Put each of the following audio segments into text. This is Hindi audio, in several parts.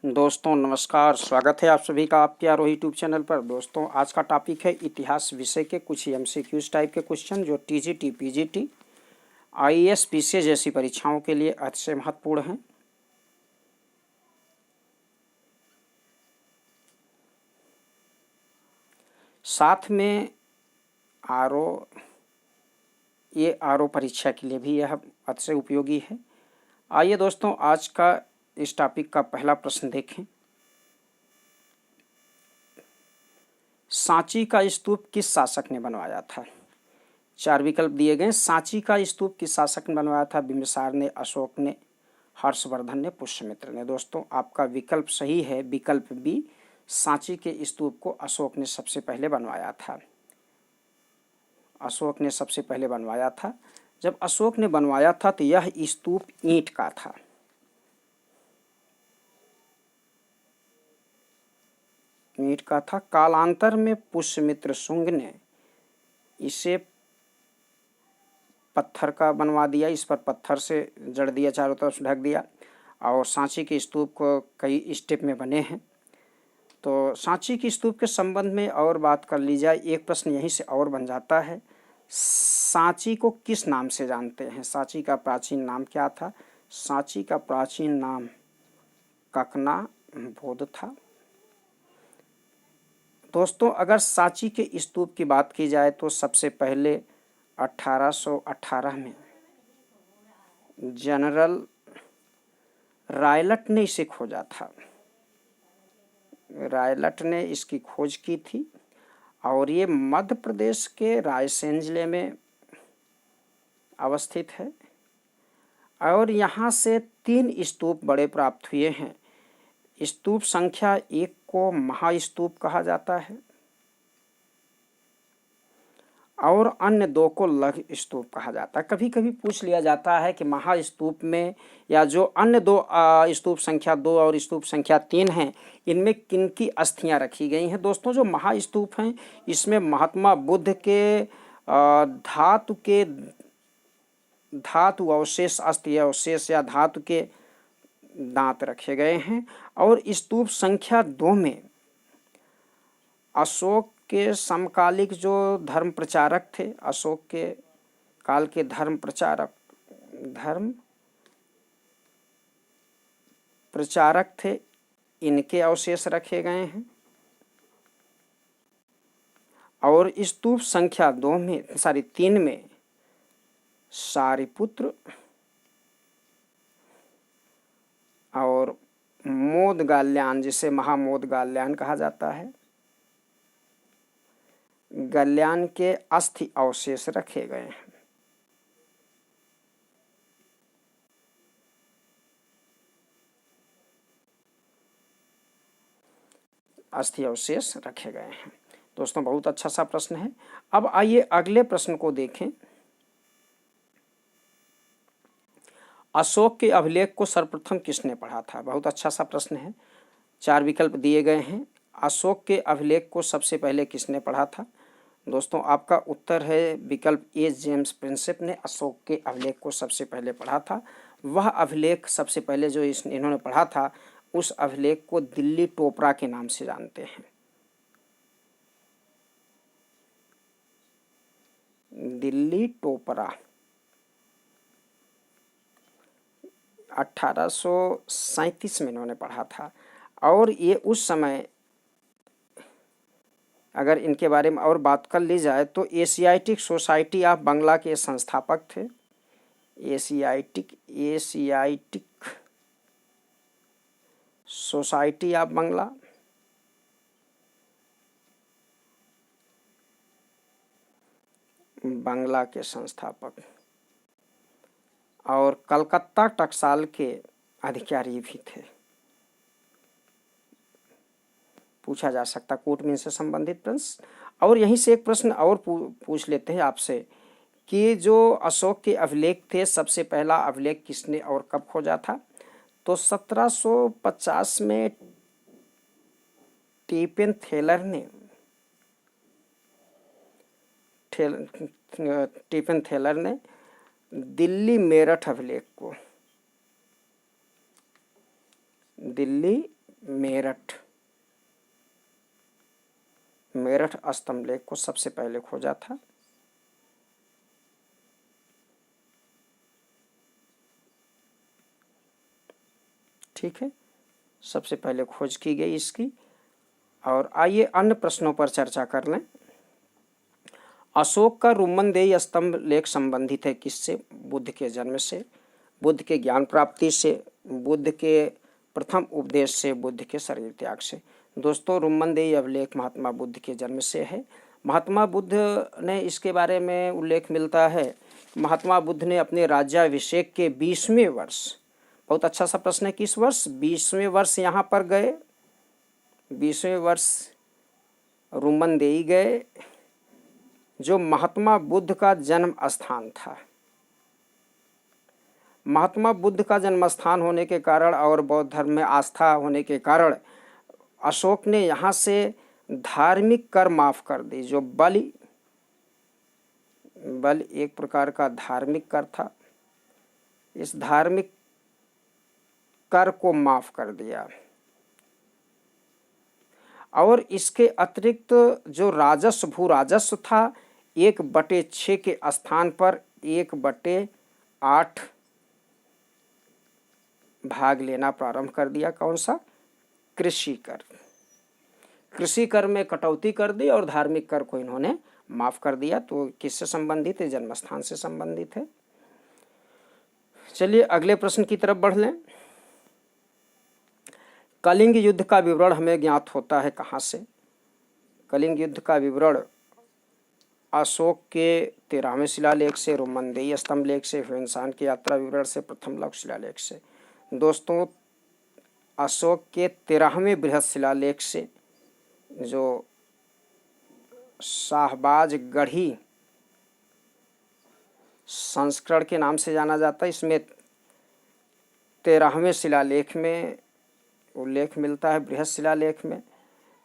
दोस्तों नमस्कार, स्वागत है आप सभी का आपके आरोही यूट्यूब चैनल पर। दोस्तों आज का टॉपिक है इतिहास विषय के कुछ एमसीक्यूज टाइप के क्वेश्चन जो टीजीटी, पीजीटी, आईएएस, पीसीएस जैसी परीक्षाओं के लिए अतिशय महत्वपूर्ण हैं। साथ में आरओ परीक्षा के लिए भी यह अतिशय उपयोगी है। आइए दोस्तों आज का इस टॉपिक का पहला प्रश्न देखें। सांची का स्तूप किस शासक ने बनवाया था? चार विकल्प दिए गए। सांची का स्तूप किस शासक ने बनवाया था? बिंबिसार ने, अशोक ने, हर्षवर्धन ने, पुष्यमित्र ने। दोस्तों आपका विकल्प सही है, विकल्प बी। सांची के स्तूप को अशोक ने सबसे पहले बनवाया था। अशोक ने सबसे पहले बनवाया था। जब अशोक ने बनवाया था तो यह स्तूप ईंट का था। ईंट का था। कालांतर में पुष्यमित्र शुंग ने इसे पत्थर का बनवा दिया, इस पर पत्थर से जड़ दिया, चारों तरफ से ढक दिया। और सांची के स्तूप को कई स्टेप में बने हैं। तो सांची के स्तूप के संबंध में और बात कर ली जाए, एक प्रश्न यहीं से और बन जाता है। सांची को किस नाम से जानते हैं? सांची का प्राचीन नाम क्या था? सांची का प्राचीन नाम ककना बोध था। दोस्तों अगर सांची के स्तूप की बात की जाए तो सबसे पहले 1818 में जनरल रायलट ने इसे खोजा था। रायलट ने इसकी खोज की थी और ये मध्य प्रदेश के रायसेन जिले में अवस्थित है। और यहाँ से 3 स्तूप बड़े प्राप्त हुए हैं। स्तूप संख्या 1 को महास्तूप कहा जाता है और अन्य 2 को लघु स्तूप कहा जाता है। कभी कभी पूछ लिया जाता है कि महास्तूप में या जो अन्य 2 स्तूप संख्या 2 और स्तूप संख्या 3 हैं, इनमें किनकी अस्थियां रखी गई हैं? दोस्तों जो महास्तूप हैं इसमें महात्मा बुद्ध के धातु अवशेष, अस्थि अवशेष या धातु के दांत रखे गए हैं। और स्तूप संख्या 2 में अशोक के समकालिक जो धर्म प्रचारक थे, अशोक के काल के धर्म प्रचारक थे, इनके अवशेष रखे गए हैं। और स्तूप संख्या 3 में सारिपुत्र और मोदगाल्यान, जिसे महामोदगाल्यान कहा जाता है, गल्यान के अस्थि अवशेष रखे गए हैं। अस्थि अवशेष रखे गए हैं। दोस्तों बहुत अच्छा सा प्रश्न है। अब आइए अगले प्रश्न को देखें। अशोक के अभिलेख को सर्वप्रथम किसने पढ़ा था? बहुत अच्छा सा प्रश्न है। 4 विकल्प दिए गए हैं। अशोक के अभिलेख को सबसे पहले किसने पढ़ा था? दोस्तों आपका उत्तर है विकल्प ए, जेम्स प्रिंसेप ने अशोक के अभिलेख को सबसे पहले पढ़ा था। वह अभिलेख सबसे पहले जो इन्होंने पढ़ा था, उस अभिलेख को दिल्ली टोपरा के नाम से जानते हैं। दिल्ली टोपरा 1837 में इन्होंने पढ़ा था। और ये उस समय, अगर इनके बारे में और बात कर ली जाए तो एशियाटिक सोसाइटी ऑफ बांग्ला के संस्थापक थे। एशियाटिक सोसाइटी ऑफ बांग्ला के संस्थापक और कलकत्ता टकसाल के अधिकारी भी थे। पूछा जा सकता कूटनीति से संबंधित प्रश्न। और यहीं से एक प्रश्न और पूछ लेते हैं आपसे कि जो अशोक के अभिलेख थे, सबसे पहला अभिलेख किसने और कब खोजा था? तो 1750 में टिफिन थेलर ने दिल्ली मेरठ अभिलेख को दिल्ली मेरठ, मेरठ स्तंभ लेख को सबसे पहले खोजा था। ठीक है, सबसे पहले खोज की गई इसकी। और आइए अन्य प्रश्नों पर चर्चा कर लें। अशोक का रुमनदेही स्तंभ लेख संबंधित है किससे? बुद्ध के जन्म से, बुद्ध के ज्ञान प्राप्ति से, बुद्ध के प्रथम उपदेश से, बुद्ध के शरीर त्याग से। दोस्तों, रुमनदेही अभिलेख महात्मा बुद्ध के जन्म से है। महात्मा बुद्ध ने इसके बारे में उल्लेख मिलता है। महात्मा बुद्ध ने अपने राज्याभिषेक के 20वें वर्ष, बहुत अच्छा सा प्रश्न है, किस वर्ष? 20वें वर्ष यहाँ पर गए, 20वें वर्ष रुमनदेही गए, जो महात्मा बुद्ध का जन्म स्थान था। महात्मा बुद्ध का जन्म स्थान होने के कारण और बौद्ध धर्म में आस्था होने के कारण अशोक ने यहाँ से धार्मिक कर माफ कर दी। जो बलि एक प्रकार का धार्मिक कर था, इस धार्मिक कर को माफ कर दिया। और इसके अतिरिक्त जो राजस्व, भू राजस्व था, 1/6 के स्थान पर 1/8 भाग लेना प्रारंभ कर दिया। कौन सा? कृषि कर। कृषि कर में कटौती कर दी और धार्मिक कर को इन्होंने माफ कर दिया। तो किससे संबंधित है? जन्मस्थान से संबंधित है। चलिए अगले प्रश्न की तरफ बढ़ लें। कलिंग युद्ध का विवरण हमें ज्ञात होता है कहाँ से? कलिंग युद्ध का विवरण अशोक के 13वें शिलालेख से, रुमनदेही स्तंभ लेख से, ह्वेनसान की यात्रा विवरण से, प्रथम लघु शिलालेख से। दोस्तों, अशोक के 13वें बृहद शिलालेख से, जो शाहबाज गढ़ी संस्करण के नाम से जाना जाता है, इसमें 13वें शिलालेख में उल्लेख मिलता है, बृहद शिलालेख में,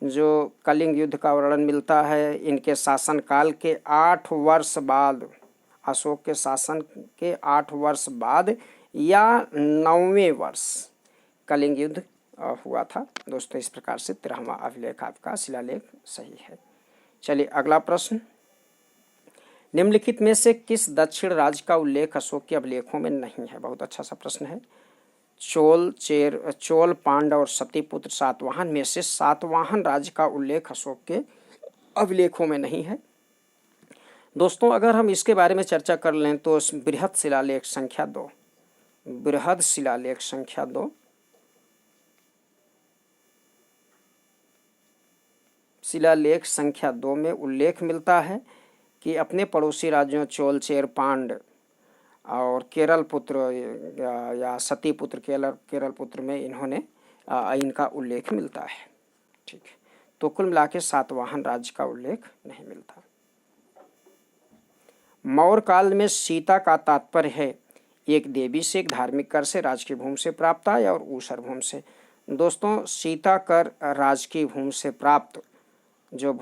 जो कलिंग युद्ध का वर्णन मिलता है। इनके शासनकाल के 8 वर्ष बाद, अशोक के शासन के 8 वर्ष बाद या 9वें वर्ष कलिंग युद्ध हुआ था। दोस्तों, इस प्रकार से 13वां अभिलेख आपका शिलालेख सही है। चलिए अगला प्रश्न। निम्नलिखित में से किस दक्षिण राज्य का उल्लेख अशोक के अभिलेखों में नहीं है? बहुत अच्छा सा प्रश्न है। चोल, पांड्य और सतीपुत्र सातवाहन में से सातवाहन राज्य का उल्लेख अशोक के अभिलेखों में नहीं है। दोस्तों, अगर हम इसके बारे में चर्चा कर लें तो बृहद शिलालेख संख्या 2, बृहद शिलालेख संख्या 2, शिलालेख संख्या 2 में उल्लेख मिलता है कि अपने पड़ोसी राज्यों चोल, चेर, पांड्य और केरल पुत्र या सतीपुत्र, केरल पुत्र में इन्होंने इनका उल्लेख मिलता है। ठीक है, तो कुल मिला के सातवाहन राज्य का उल्लेख नहीं मिलता। मौर्य काल में सीता का तात्पर्य है एक देवी से, एक धार्मिक कर से, राजकीय भूमि से प्राप्त आय और ऊसर भूमि से। दोस्तों, सीता कर राजकीय भूमि से प्राप्त जो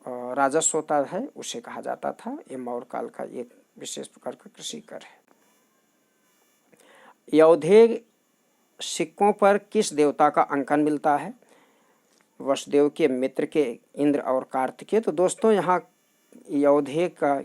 राजस्व होता है उसे कहा जाता था। ये मौर्य काल का एक विशेष प्रकार का कृषि कर है। यौधेय सिक्कों पर किस देवता का अंकन मिलता है? वसुदेव के मित्र के इंद्र और कार्तिकेय। तो दोस्तों, यहाँ यौधेय का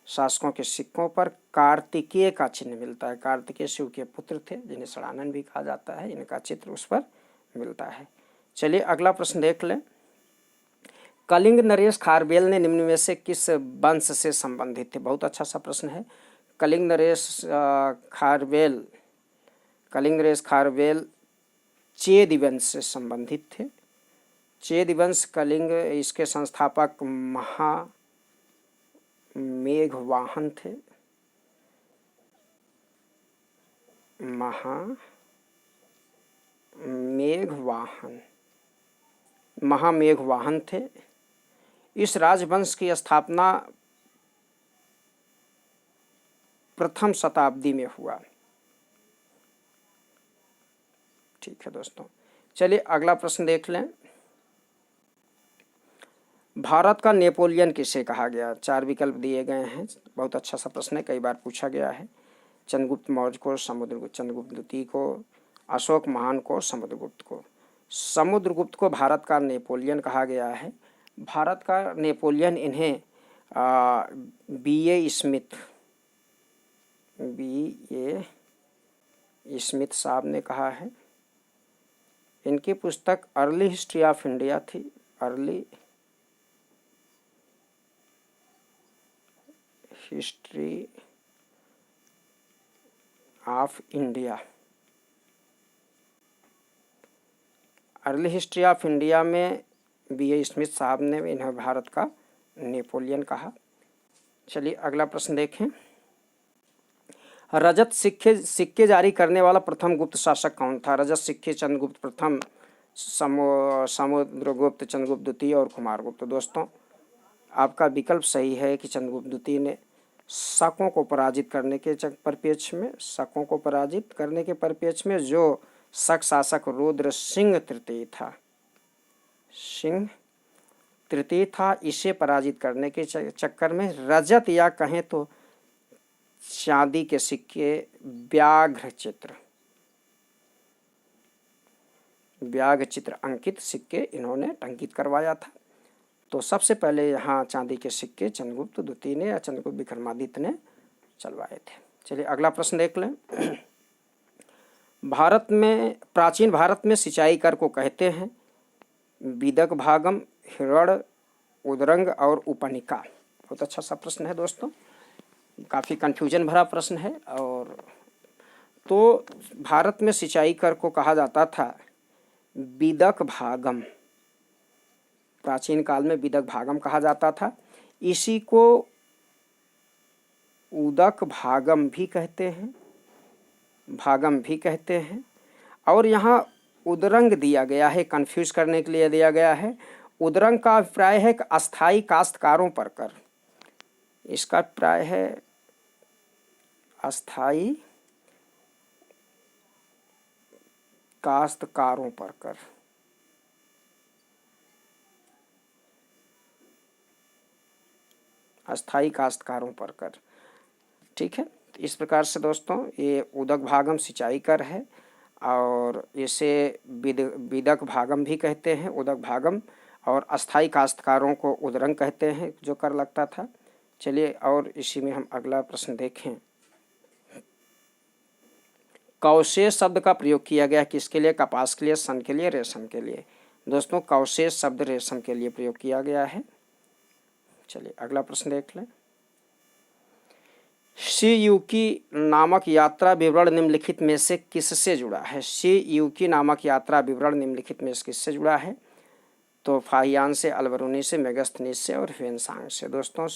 शासकों के सिक्कों पर कार्तिकेय का चिन्ह मिलता है। कार्तिकेय शिव के पुत्र थे, जिन्हें षडानन भी कहा जाता है। इनका चित्र उस पर मिलता है। चलिए अगला प्रश्न देख लें। कलिंग नरेश खारवेल ने निम्न में से किस वंश से संबंधित थे? बहुत अच्छा सा प्रश्न है। कलिंग नरेश खारवेल चेद वंश से संबंधित थे। चेद वंश कलिंग, इसके संस्थापक महामेघवाहन थे। महामेघवाहन थे। इस राजवंश की स्थापना प्रथम शताब्दी में हुआ। ठीक है दोस्तों, चलिए अगला प्रश्न देख लें। भारत का नेपोलियन किसे कहा गया? 4 विकल्प दिए गए हैं। बहुत अच्छा सा प्रश्न है, कई बार पूछा गया है। चंद्रगुप्त मौर्य को, चंद्रगुप्त द्वितीय को, अशोक महान को, समुद्रगुप्त को। समुद्रगुप्त को भारत का नेपोलियन कहा गया है। भारत का नेपोलियन इन्हें बी ए स्मिथ साहब ने कहा है। इनकी पुस्तक अर्ली हिस्ट्री ऑफ इंडिया थी, early history of India. Early history of India में बी.ए. स्मिथ साहब ने इन्हें भारत का नेपोलियन कहा। चलिए अगला प्रश्न देखें। रजत सिक्के जारी करने वाला प्रथम गुप्त शासक कौन था? रजत सिक्के चंद्रगुप्त प्रथम, समुद्रगुप्त, चंद्रगुप्त द्वितीय और कुमारगुप्त। दोस्तों आपका विकल्प सही है कि चंद्रगुप्त द्वितीय ने शकों को पराजित करने के परिप्रेक्ष्य में, शकों को पराजित करने के परिप्रेक्ष्य में जो शक शासक रुद्र सिंह तृतीय था, सिंह तृतीय था, इसे पराजित करने के चक्कर में रजत या कहें तो चांदी के सिक्के, व्याघ्र चित्र अंकित सिक्के इन्होंने टंकित करवाया था। तो सबसे पहले यहाँ चांदी के सिक्के चंद्रगुप्त द्वितीय ने या चंद्रगुप्त विक्रमादित्य ने चलवाए थे। चलिए अगला प्रश्न देख लें। प्राचीन भारत में सिंचाई कर को कहते हैं विदक भागम, हिरण, उदरंग और उपनिका। बहुत अच्छा सा प्रश्न है दोस्तों, काफ़ी कन्फ्यूजन भरा प्रश्न है। और तो भारत में सिंचाई कर को कहा जाता था विदक भागम, प्राचीन काल में विदक भागम कहा जाता था। इसी को उदक भागम भी कहते हैं, भागम भी कहते हैं। और यहाँ उदरंग दिया गया है, कंफ्यूज करने के लिए दिया गया है। उदरंग का अभिप्राय है अस्थाई काश्तकारों पर कर, इसका अभिप्राय है अस्थाई काश्तकारों पर कर। अस्थाई काश्तकारों पर कर, ठीक है। इस प्रकार से दोस्तों ये उदक भागम सिंचाई कर है और इसे विदक भागम भी कहते हैं, उदक भागम, और अस्थाई काश्तकारों को उदरंग कहते हैं जो कर लगता था। चलिए और इसी में हम अगला प्रश्न देखें। कौशेष शब्द का प्रयोग किया गया किसके लिए? कपास के लिए, सन के लिए, रेशम के लिए। दोस्तों कौशेष शब्द रेशम के लिए प्रयोग किया गया है। चलिए अगला प्रश्न देख लें। शियुकी नामक यात्रा विवरण निम्नलिखित में से किससे जुड़ा है? शियुकी नामक यात्रा विवरण निम्नलिखित में से किससे जुड़ा है? तो फाहियान से, अलबरूनी से, मेगस्थनीस से और ह्वेनसांग से। दोस्तों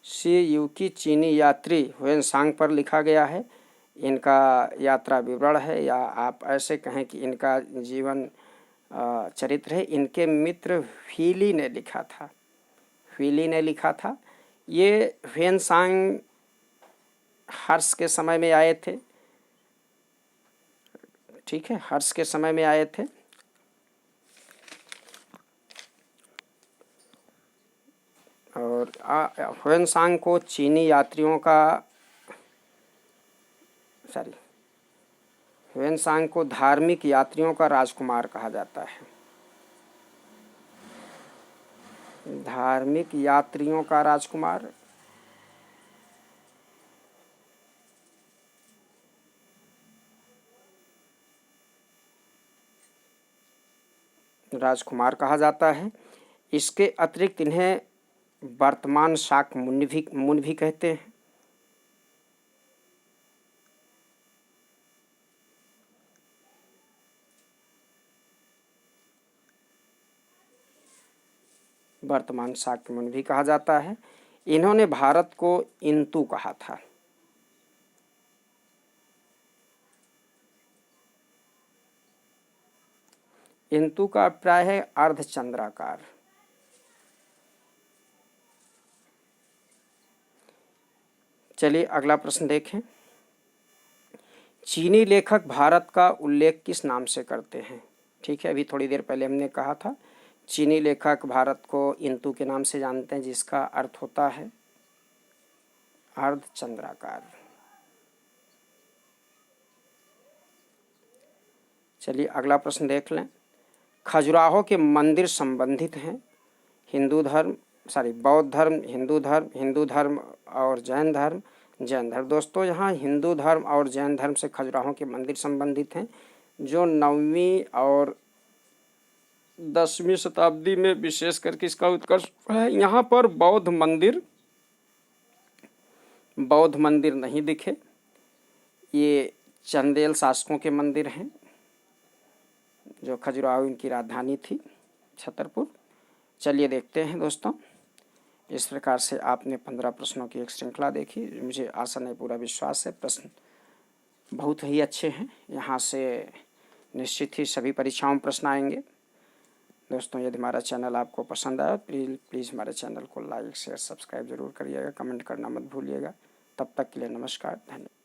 शियुकी चीनी यात्री ह्वेनसांग पर लिखा गया है। इनका यात्रा विवरण है, या आप ऐसे कहें कि इनका जीवन चरित्र है। इनके मित्र ह्वीली ने लिखा था। ये ह्वेनसांग हर्ष के समय में आए थे, ठीक है, हर्ष के समय में आए थे। और ह्वेनसांग को ह्वेनसांग को धार्मिक यात्रियों का राजकुमार कहा जाता है। धार्मिक यात्रियों का राजकुमार। राजकुमार कहा जाता है। इसके अतिरिक्त इन्हें वर्तमान शाक मुनि भी कहते हैं। वर्तमान शाक मुनि भी कहा जाता है। इन्होंने भारत को इंतु कहा था। इंतु का अभिप्राय है अर्धचंद्राकार। चलिए अगला प्रश्न देखें। चीनी लेखक भारत का उल्लेख किस नाम से करते हैं? ठीक है, अभी थोड़ी देर पहले हमने कहा था चीनी लेखक भारत को इंतु के नाम से जानते हैं, जिसका अर्थ होता है अर्धचंद्राकार। चलिए अगला प्रश्न देख लें। खजुराहो के मंदिर संबंधित हैं बौद्ध धर्म, हिंदू धर्म और जैन धर्म। दोस्तों यहाँ हिंदू धर्म और जैन धर्म से खजुराहो के मंदिर संबंधित हैं, जो 9वीं और 10वीं शताब्दी में विशेष करके इसका उत्कर्ष है। यहाँ पर बौद्ध मंदिर नहीं दिखे, ये चंदेल शासकों के मंदिर हैं, जो खजुराहो इनकी राजधानी थी, छतरपुर। चलिए देखते हैं दोस्तों। इस प्रकार से आपने 15 प्रश्नों की एक श्रृंखला देखी। मुझे आशा नहीं, पूरा विश्वास है प्रश्न बहुत ही अच्छे हैं। यहाँ से निश्चित ही सभी परीक्षाओं में प्रश्न आएंगे। दोस्तों यदि हमारा चैनल आपको पसंद आया प्लीज़ हमारे चैनल को लाइक शेयर सब्सक्राइब जरूर करिएगा, कमेंट करना मत भूलिएगा। तब तक के लिए नमस्कार, धन्यवाद।